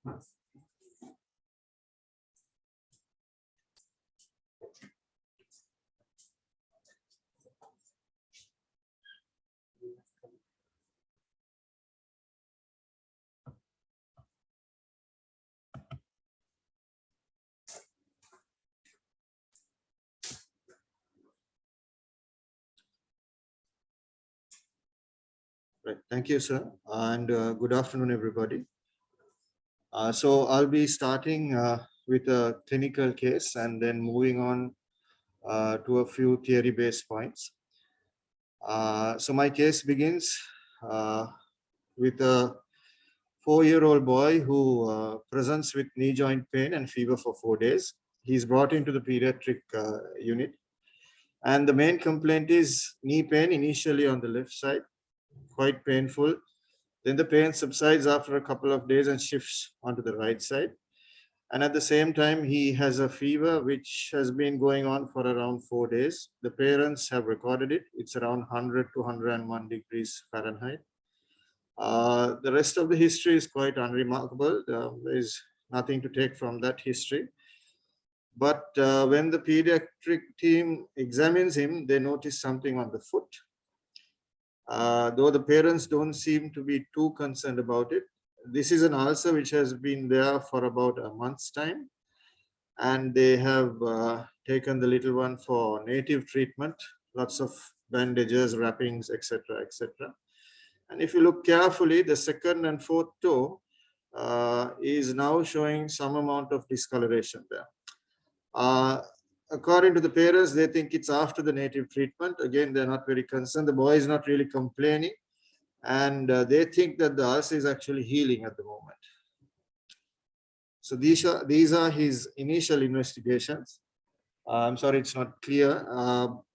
Right. Thank you, sir. And good afternoon, everybody. So I'll be starting with a clinical case and then moving on to a few theory-based points. So my case begins with a 4-year-old boy who presents with knee joint pain and fever for 4 days. He's brought into the pediatric unit. And the main complaint is knee pain initially on the left side, quite painful. Then the pain subsides after a couple of days and shifts onto the right side. And at the same time, he has a fever which has been going on for around 4 days. The parents have recorded it. It's around 100 to 101 degrees Fahrenheit. The rest of the history is quite unremarkable. There is nothing to take from that history. But when the pediatric team examines him, they notice something on the foot. Though the parents don't seem to be too concerned about it. This is an ulcer which has been there for about a month's time, and they have taken the little one for native treatment, lots of bandages, wrappings, etc., etc. And if you look carefully, the second and fourth toe is now showing some amount of discoloration there. According to the parents, they think it's after the native treatment. Again, they're not very concerned. The boy is not really complaining, and they think that the ulcer is actually healing at the moment. So these are his initial investigations. I'm sorry, it's not clear,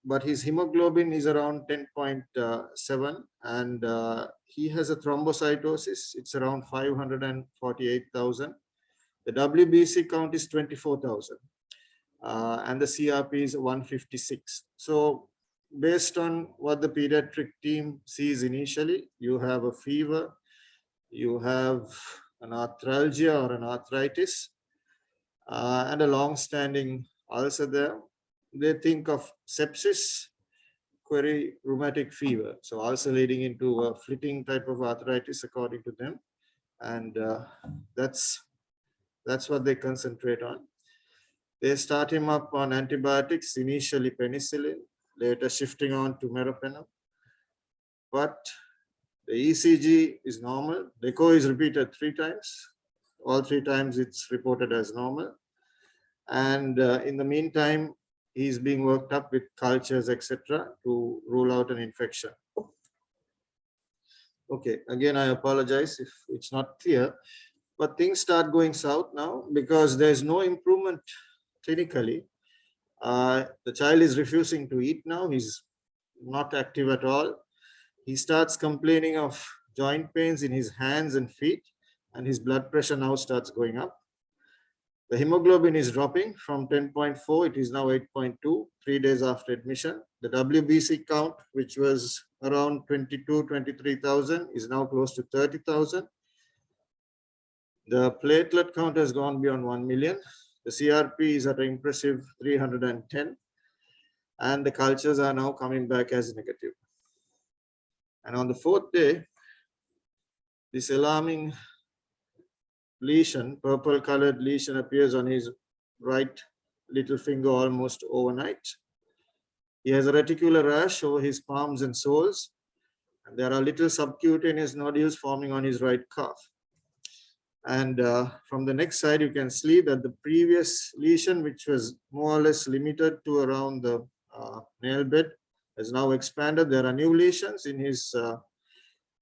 but his hemoglobin is around 10.7, and he has a thrombocytosis. It's around 548,000. The WBC count is 24,000. And the CRP is 156. So based on what the pediatric team sees initially, you have a fever, you have an arthralgia or an arthritis, and a long-standing ulcer there. They think of sepsis, query rheumatic fever. So ulcer leading into a flitting type of arthritis according to them. And that's what they concentrate on. They start him up on antibiotics, initially penicillin, later shifting on to meropenem. But the ECG is normal. The echo is repeated 3 times. All 3 times it's reported as normal. And in the meantime, he's being worked up with cultures, etc., to rule out an infection. Okay, again, I apologize if it's not clear, but things start going south now because there's no improvement clinically. The child is refusing to eat now. He's not active at all. He starts complaining of joint pains in his hands and feet, and his blood pressure now starts going up. The hemoglobin is dropping from 10.4. It is now 8.2, 3 days after admission. The WBC count, which was around 23,000, is now close to 30,000. The platelet count has gone beyond 1 million. The CRP is at an impressive 310, and the cultures are now coming back as negative. And on the 4th day, this alarming lesion, purple colored lesion, appears on his right little finger almost overnight. He has a reticular rash over his palms and soles, and there are little subcutaneous nodules forming on his right calf. And from the next side, you can see that the previous lesion, which was more or less limited to around the nail bed, has now expanded. There are new lesions in his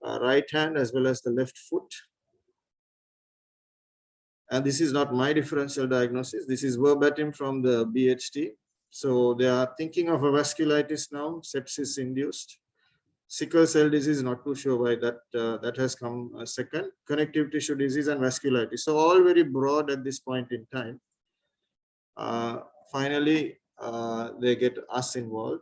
right hand as well as the left foot. And this is not my differential diagnosis. This is verbatim from the BHT. So they are thinking of a vasculitis now, sepsis induced. Sickle cell disease, not too sure why that has come second. Connective tissue disease and vasculitis. So all very broad at this point in time. Finally, they get us involved.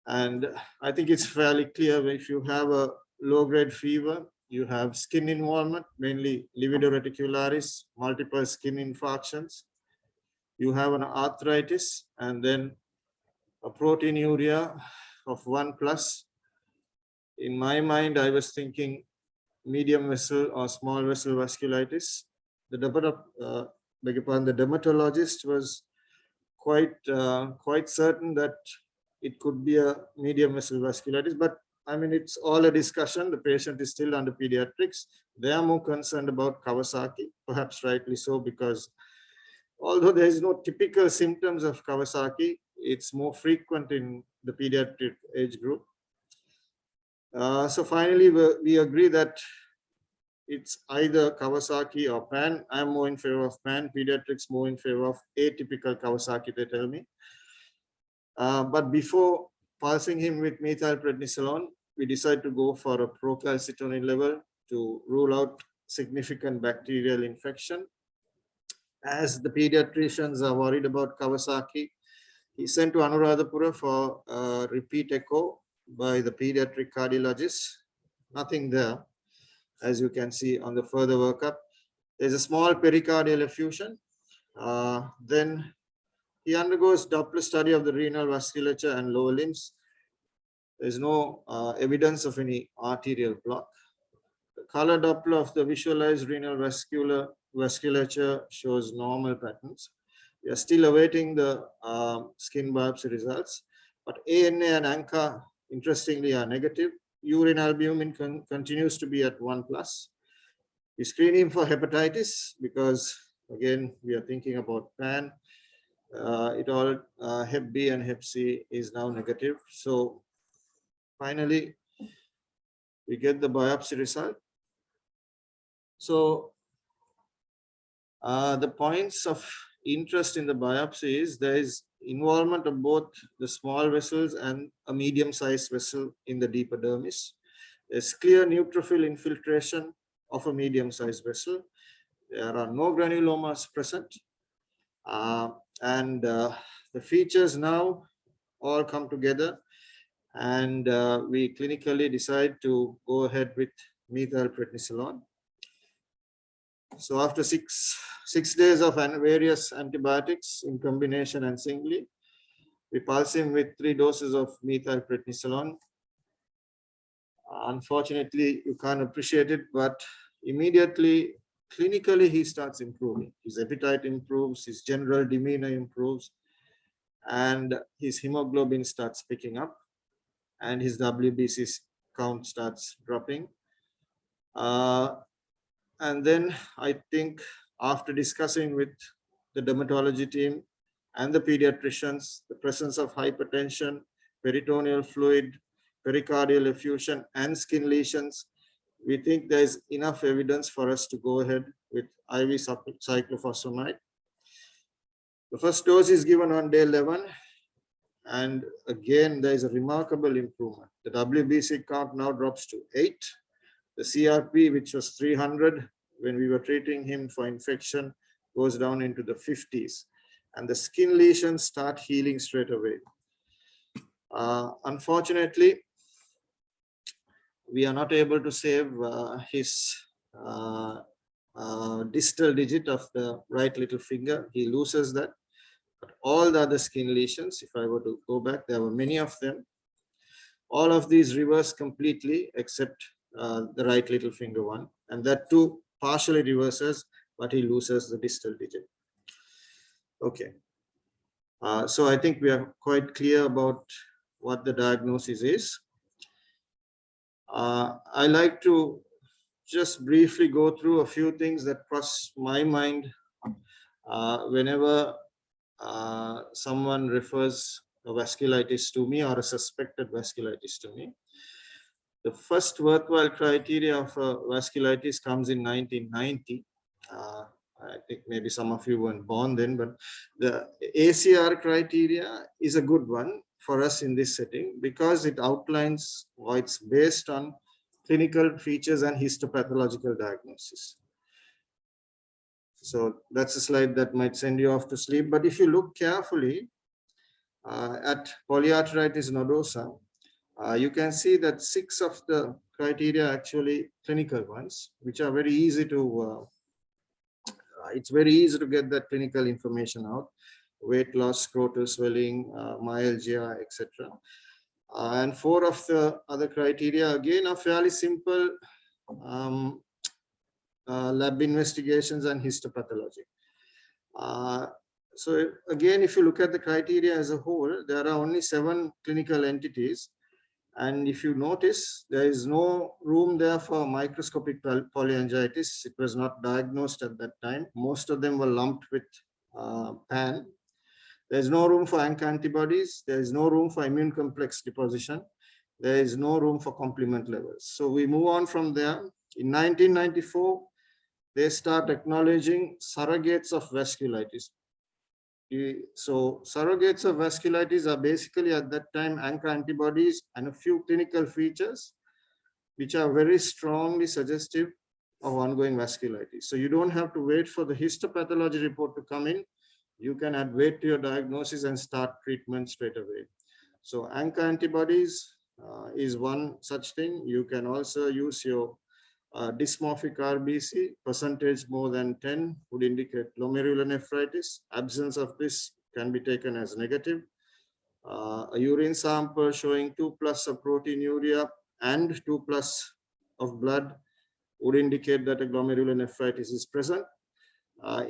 And I think it's fairly clear if you have a low-grade fever, you have skin involvement, mainly livido reticularis, multiple skin infarctions. You have an arthritis, and then a proteinuria of 1+. In my mind, I was thinking medium vessel or small vessel vasculitis. The dermatologist was quite certain that it could be a medium vessel vasculitis, but I mean, it's all a discussion. The patient is still under pediatrics. They are more concerned about Kawasaki, perhaps rightly so, because although there is no typical symptoms of Kawasaki, it's more frequent in the pediatric age group. So finally, we agree that it's either Kawasaki or PAN. I'm more in favor of PAN. Pediatrics more in favor of atypical Kawasaki, they tell me. But before pulsing him with methylprednisolone, we decided to go for a procalcitonin level to rule out significant bacterial infection. As the pediatricians are worried about Kawasaki, he sent to Anuradhapura for a repeat echo by the pediatric cardiologist. Nothing there, as you can see on the further workup. There's a small pericardial effusion. Then he undergoes Doppler study of the renal vasculature and lower limbs. There's no evidence of any arterial block. The color Doppler of the visualized renal vasculature shows normal patterns. We are still awaiting the skin biopsy results, but ANA and ANCA, interestingly, are negative. Urine albumin continues to be at 1+. We screen him for hepatitis because, again, we are thinking about PAN. Hep B and Hep C is now negative. So finally, we get the biopsy result. So the points of interest in the biopsy is there is involvement of both the small vessels and a medium-sized vessel in the deep dermis. There's clear neutrophil infiltration of a medium-sized vessel. There are no granulomas present. The features now all come together, and we clinically decide to go ahead with methylprednisolone. So after six days of various antibiotics in combination and singly, we pulse him with 3 doses of methylprednisolone. Unfortunately, you can't appreciate it, but immediately, clinically, he starts improving. His appetite improves, his general demeanor improves, and his hemoglobin starts picking up, and his WBC count starts dropping. And then I think after discussing with the dermatology team and the pediatricians, the presence of hypertension, peritoneal fluid, pericardial effusion, and skin lesions, we think there is enough evidence for us to go ahead with IV cyclophosphamide. The first dose is given on day 11. And again, there is a remarkable improvement. The WBC count now drops to 8. The CRP, which was 300 when we were treating him for infection, goes down into the 50s. And the skin lesions start healing straight away. Unfortunately, we are not able to save his distal digit of the right little finger. He loses that. But all the other skin lesions, if I were to go back, there were many of them. All of these reverse completely except the right little finger one. And that too partially reverses, but he loses the distal digit. Okay. So I think we are quite clear about what the diagnosis is. I like to just briefly go through a few things that cross my mind whenever someone refers a vasculitis to me or a suspected vasculitis to me. The first worthwhile criteria of vasculitis comes in 1990. I think maybe some of you weren't born then, but the ACR criteria is a good one for us in this setting because it outlines or it's based on clinical features and histopathological diagnosis. So that's a slide that might send you off to sleep. But if you look carefully at Polyarteritis nodosa, you can see that 6 of the criteria actually clinical ones, which are very easy to, it's very easy to get that clinical information out. Weight loss, scrotal swelling, myalgia, etc. And 4 of the other criteria, again, are fairly simple um, lab investigations and histopathology. So again, if you look at the criteria as a whole, there are only 7 clinical entities. And if you notice, there is no room there for microscopic polyangiitis. It was not diagnosed at that time. Most of them were lumped with PAN. There's no room for ANCA antibodies. There is no room for immune complex deposition. There is no room for complement levels. So we move on from there. In 1994, they start acknowledging surrogates of vasculitis. So surrogates of vasculitis are basically at that time ANCA antibodies and a few clinical features which are very strongly suggestive of ongoing vasculitis. So you don't have to wait for the histopathology report to come in. You can add weight to your diagnosis and start treatment straight away. So ANCA antibodies is one such thing. You can also use your dysmorphic RBC, percentage more than 10 would indicate glomerulonephritis. Absence of this can be taken as negative. A urine sample showing 2+ of proteinuria and 2+ of blood would indicate that a glomerulonephritis is present.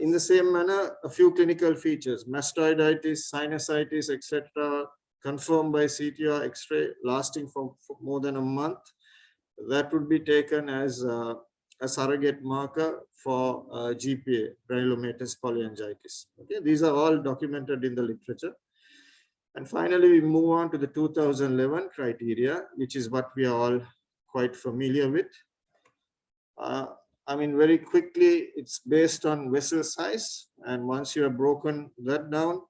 In the same manner, a few clinical features, mastoiditis, sinusitis, etc., confirmed by CTR X-ray lasting for more than a month, that would be taken as a surrogate marker for GPA, granulomatous polyangiitis. Okay, these are all documented in the literature. And finally, we move on to the 2011 criteria, which is what we are all quite familiar with. I mean, very quickly, it's based on vessel size. And once you have broken that down,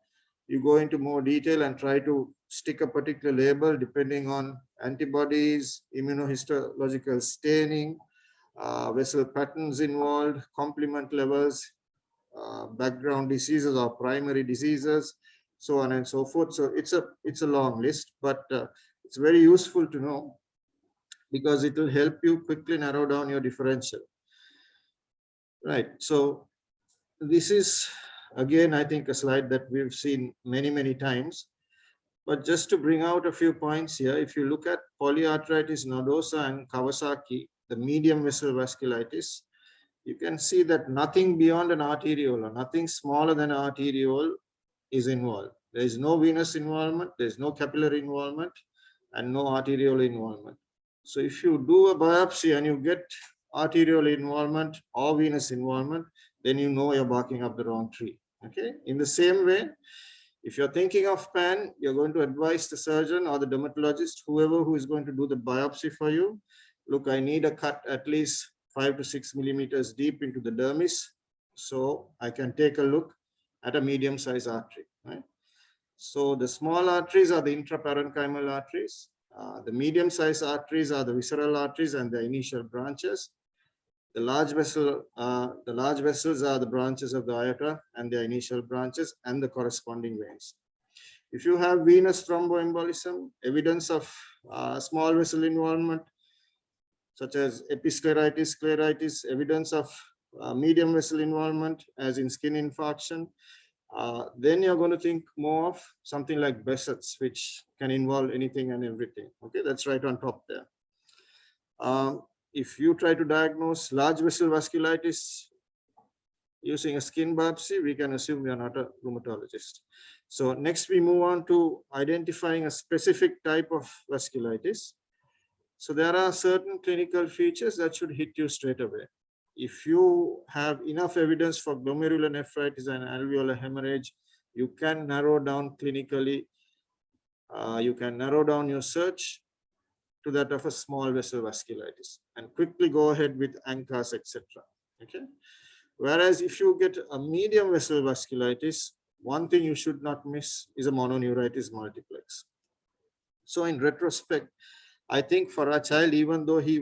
you go into more detail and try to stick a particular label depending on antibodies, immunohistological staining, vessel patterns involved, complement levels, background diseases or primary diseases, so on and so forth. So it's a long list, but it's very useful to know because it will help you quickly narrow down your differential. Right. So this is, again, I think a slide that we've seen many, many times. But just to bring out a few points here, if you look at polyarteritis nodosa and Kawasaki, the medium vessel vasculitis, you can see that nothing beyond an arteriole or nothing smaller than an arteriole is involved. There is no venous involvement, there is no capillary involvement, and no arterial involvement. So if you do a biopsy and you get arterial involvement or venous involvement, then you know you're barking up the wrong tree. Okay. In the same way, if you're thinking of PAN, you're going to advise the surgeon or the dermatologist, whoever who is going to do the biopsy for you. Look, I need a cut at least 5 to 6 millimeters deep into the dermis, so I can take a look at a medium-sized artery. Right? So the small arteries are the intraparenchymal arteries. The medium-sized arteries are the visceral arteries and the initial branches. The large vessels are the branches of the aorta and their initial branches and the corresponding veins. If you have venous thromboembolism, evidence of small vessel involvement, such as episcleritis, scleritis, evidence of medium vessel involvement, as in skin infarction, then you're going to think more of something like Bessett's, which can involve anything and everything. Okay, that's right on top there. If you try to diagnose large vessel vasculitis using a skin biopsy, we can assume you are not a rheumatologist. So next we move on to identifying a specific type of vasculitis. So there are certain clinical features that should hit you straight away. If you have enough evidence for glomerulonephritis and alveolar hemorrhage, you can narrow down clinically, you can narrow down your search to that of a small vessel vasculitis and quickly go ahead with ANCAs, etc. Okay. Whereas if you get a medium vessel vasculitis, one thing you should not miss is a mononeuritis multiplex. So in retrospect, I think for our child, even though he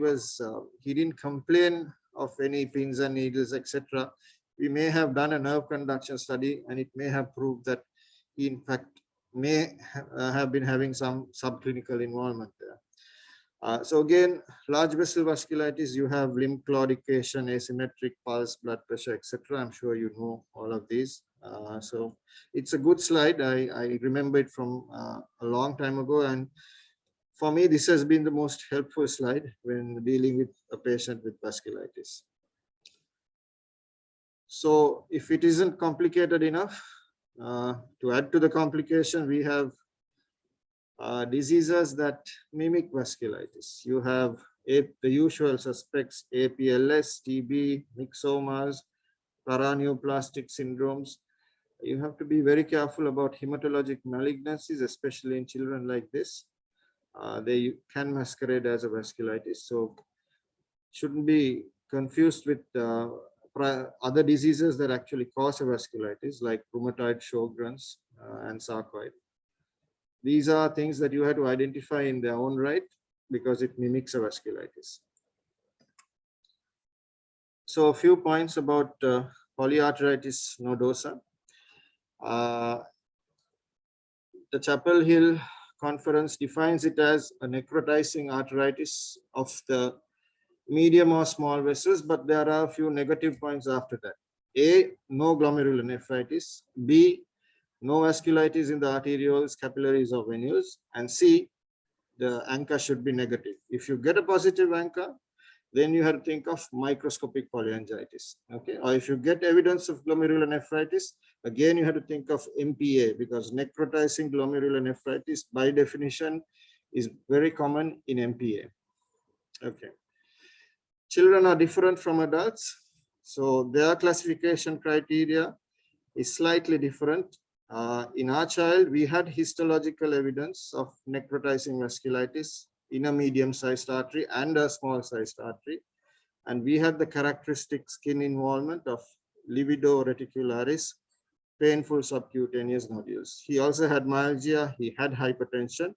didn't complain of any pins and needles, etc., we may have done a nerve conduction study and it may have proved that he in fact may have been having some subclinical involvement there. So again, large vessel vasculitis, you have limb claudication, asymmetric pulse, blood pressure, etc. I'm sure you know all of these. So it's a good slide. I remember it from a long time ago. And for me, this has been the most helpful slide when dealing with a patient with vasculitis. So if it isn't complicated enough, to add to the complication, we have diseases that mimic vasculitis. You have the usual suspects: APLS, TB, myxomas, paraneoplastic syndromes. You have to be very careful about hematologic malignancies, especially in children like this. They can masquerade as a vasculitis, so shouldn't be confused with other diseases that actually cause a vasculitis, like rheumatoid Sjogren's and sarcoid. These are things that you have to identify in their own right because it mimics a vasculitis. So a few points about polyarteritis nodosa. The Chapel Hill Conference defines it as a necrotizing arteritis of the medium or small vessels, but there are a few negative points after that. A, no glomerulonephritis. B, no vasculitis in the arterioles, capillaries, or venules. And C, the ANCA should be negative. If you get a positive ANCA, then you have to think of microscopic polyangiitis. Okay, or if you get evidence of glomerulonephritis, again you have to think of MPA, because necrotizing glomerulonephritis by definition is very common in MPA. Okay. Children are different from adults, so their classification criteria is slightly different. In our child, we had histological evidence of necrotizing vasculitis in a medium-sized artery and a small-sized artery. And we had the characteristic skin involvement of livido reticularis, painful subcutaneous nodules. He also had myalgia, he had hypertension.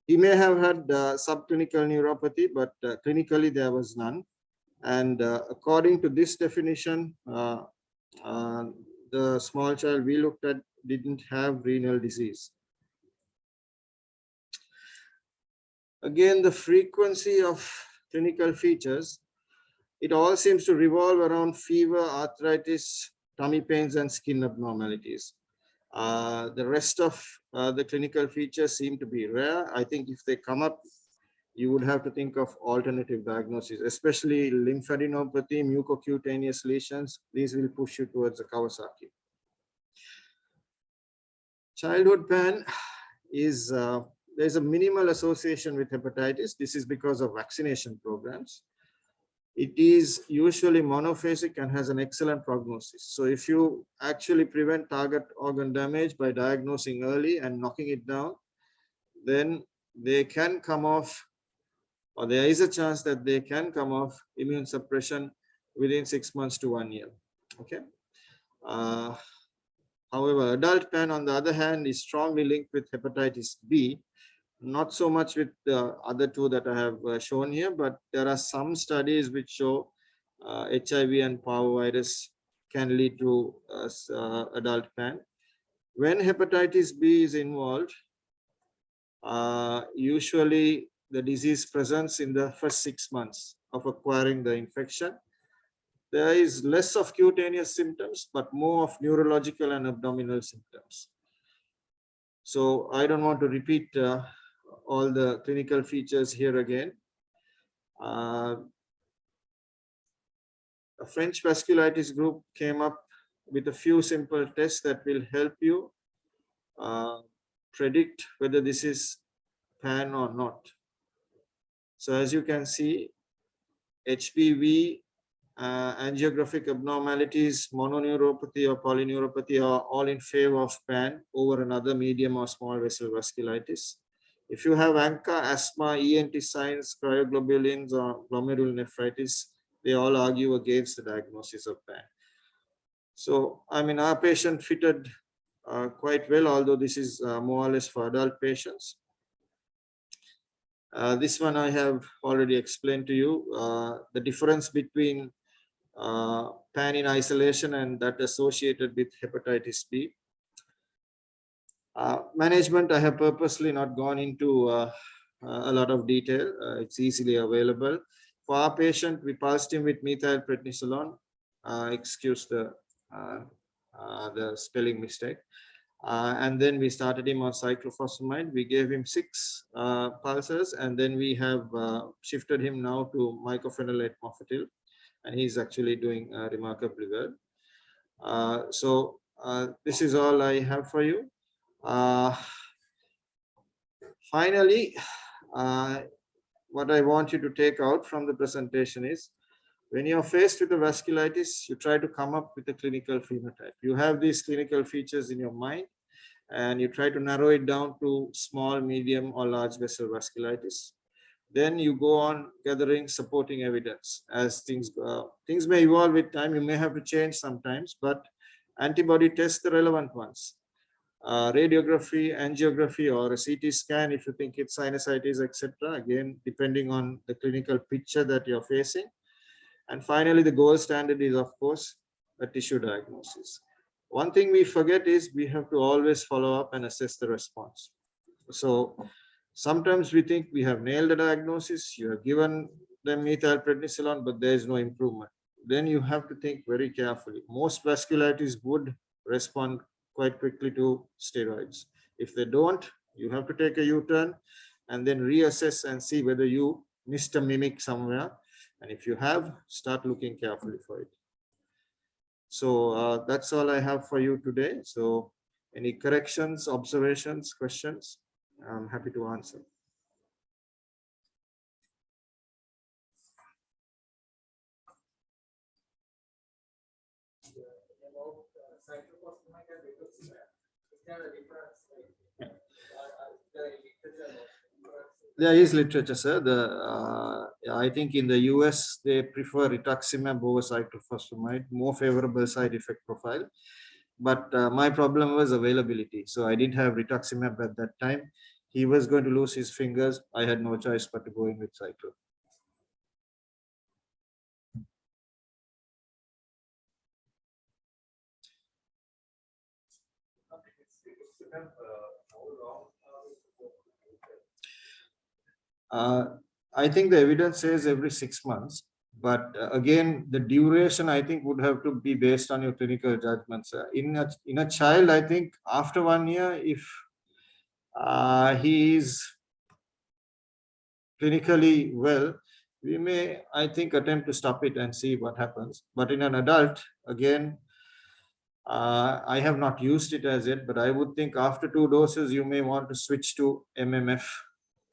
He may have had subclinical neuropathy, but clinically there was none. And according to this definition, the small child we looked at didn't have renal disease. Again, the frequency of clinical features, it all seems to revolve around fever, arthritis, tummy pains, and skin abnormalities. The rest of the clinical features seem to be rare. I think if they come up, you would have to think of alternative diagnoses, especially lymphadenopathy, mucocutaneous lesions. These will push you towards the Kawasaki. Childhood PAN is, there's a minimal association with hepatitis. This is because of vaccination programs. It is usually monophasic and has an excellent prognosis. So if you actually prevent target organ damage by diagnosing early and knocking it down, then they can come off, or there is a chance that they can come off immune suppression within 6 months to 1 year. Okay. However, adult PAN, on the other hand, is strongly linked with hepatitis B. Not so much with the other two that I have shown here, but there are some studies which show HIV and parvovirus can lead to adult PAN. When hepatitis B is involved, usually the disease presents in the first 6 months of acquiring the infection. There is less of cutaneous symptoms, but more of neurological and abdominal symptoms. So I don't want to repeat all the clinical features here again. A French vasculitis group came up with a few simple tests that will help you predict whether this is PAN or not. So as you can see, HPV, angiographic abnormalities, mononeuropathy or polyneuropathy are all in favor of PAN over another medium or small vessel vasculitis. If you have ANCA, asthma, ENT signs, cryoglobulins, or glomerulonephritis, they all argue against the diagnosis of PAN. So, I mean, our patient fitted quite well, although this is more or less for adult patients. This one I have already explained to you, the difference between PAN in isolation and that associated with hepatitis B. Management, I have purposely not gone into a lot of detail. It's easily available. For our patient, we passed him with methylprednisolone. Excuse the spelling mistake. And then we started him on cyclophosphamide. We gave him 6 pulses, and then we have shifted him now to mycophenolate mofetil, and he's actually doing remarkably well. So this is all I have for you. Finally, what I want you to take out from the presentation is, when you're faced with a vasculitis, you try to come up with a clinical phenotype. You have these clinical features in your mind, and you try to narrow it down to small, medium, or large vessel vasculitis. Then you go on gathering supporting evidence. As things may evolve with time, you may have to change sometimes, but antibody test the relevant ones. Radiography, angiography, or a CT scan if you think it's sinusitis, etc. Again, depending on the clinical picture that you're facing. And finally, the gold standard is, of course, a tissue diagnosis. One thing we forget is we have to always follow up and assess the response. So sometimes we think we have nailed the diagnosis, you have given them methylprednisolone, but there is no improvement. Then you have to think very carefully. Most vasculitis would respond quite quickly to steroids. If they don't, you have to take a U-turn and then reassess and see whether you missed a mimic somewhere. And if you have, start looking carefully for it. So that's all I have for you today. So any corrections, observations, questions, I'm happy to answer. There is literature, sir. I think in the US, they prefer rituximab over cyclophosphamide, more favorable side effect profile. But my problem was availability. So I didn't have rituximab at that time. He was going to lose his fingers. I had no choice but to go in with cyclo. I think the evidence says every 6 months, but again, the duration I think would have to be based on your clinical judgments. In a child, I think after 1 year, if he is clinically well, we may, I think, attempt to stop it and see what happens. But in an adult, again, I have not used it as yet, but I would think after 2 doses, you may want to switch to MMF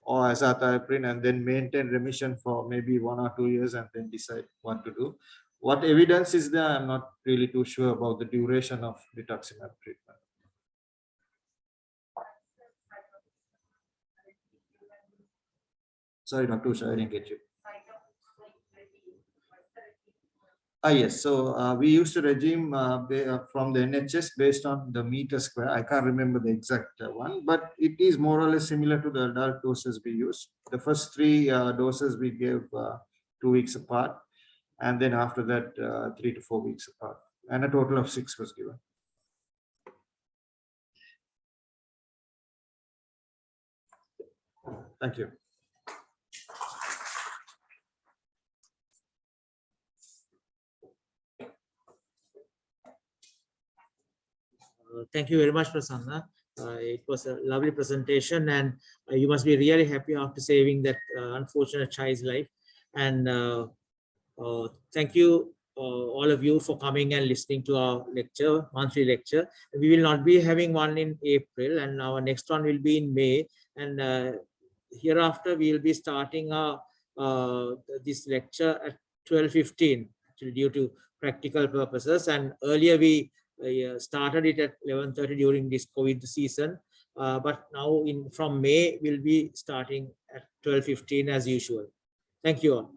or azathioprine and then maintain remission for maybe 1 or 2 years and then decide what to do. What evidence is there? I'm not really too sure about the duration of rituximab treatment. Sorry, Dr. Usha, I didn't get you. Yes, so we used a regime from the NHS based on the meter square. I can't remember the exact one, but it is more or less similar to the adult doses we used. The first 3 doses we gave 2 weeks apart, and then after that 3 to 4 weeks apart, and a total of 6 was given. Thank you. Thank you very much, Prasanna. It was a lovely presentation, and you must be really happy after saving that unfortunate child's life. And thank you, all of you, for coming and listening to our lecture, monthly lecture. We will not be having one in April, and our next one will be in May. And hereafter, we will be starting our this lecture at 12:15, actually due to practical purposes. And earlier we started it at 11:30 during this COVID season, but now from May we'll be starting at 12:15 as usual. Thank you all.